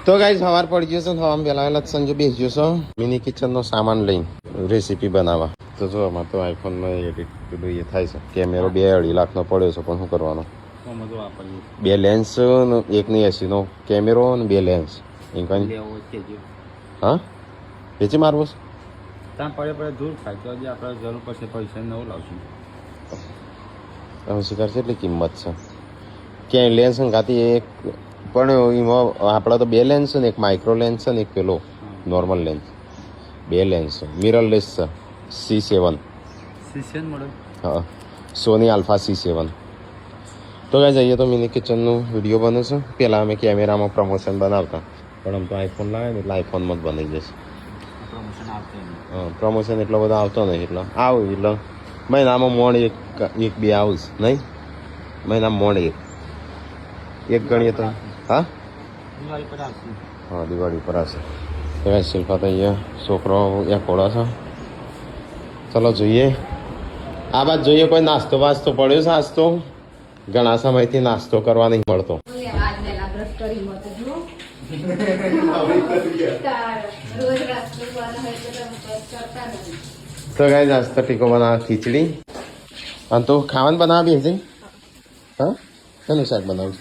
તો ગાઈઝ સવાર પડી ગયો છે ને હવામાં પહેલા સંજુ બેસી ગયો છો મિની કિચનનો સામાન લઈને રેસીપી બનાવવા. તો જો આમાં તો આઈફોનમાં એડિટ પેલું એ થાય છે. કેમેરો 2.5 લાખનો પડ્યો છે પણ શું કરવાનો? 2 લેન્સ, 1.80 નો કેમેરો અને 2 લેન્સ. હા વેચી મારવો છે? ત્યાં પડે દૂર થાય તો હજી આપણે જરૂર પડશે પૈસા નવું લાવશું. હવે શિકાર છે એટલી કિંમત છે ક્યાંય લેન્સ સંગાતી એક પણ એમાં આપણા તો 2 લેન્સ છે ને, એક માઇક્રો લેન્સ છે ને એક પેલો નોર્મલ લેન્સ. 2 લેન્સ છે, મિરરલેસ છે. C7 model. હા, સોની આલ્ફા C7. તો ગાઈઝ જઈએ તો મિની કિચનનું વિડીયો બને છે. પહેલાં અમે કેમેરામાં પ્રમોશન બનાવતા પણ આમ તો આઈફોન લાવે ને એટલે આઈફોનમાં જ બની જશે. પ્રમોશન આવતું હા, પ્રમોશન એટલો બધો આવતો નહીં. એટલે આવું એટલે મહિનામાં મોડ એક બે આવું નહીં, મહિનામાં મોડ એક ગણીએ તો. હા દિવાળી પર આવશું. હા, દિવાળી પર આવશે. તો ગાઈઝ શિલ્પા તો અહીંયા છોકરો એક ઘોડા છે. ચલો જોઈએ આ બાદ જોઈએ કોઈ નાસ્તો વાસ્તો પડ્યો છે. આજ તો ઘણા સમયથી નાસ્તો કરવા નહીં મળતો. તો ગાઈઝ આજ તો ટીકો બનાવે ખીચડી અને તો ખાવાનું બનાવી છે. હા શેનું શાક બનાવું?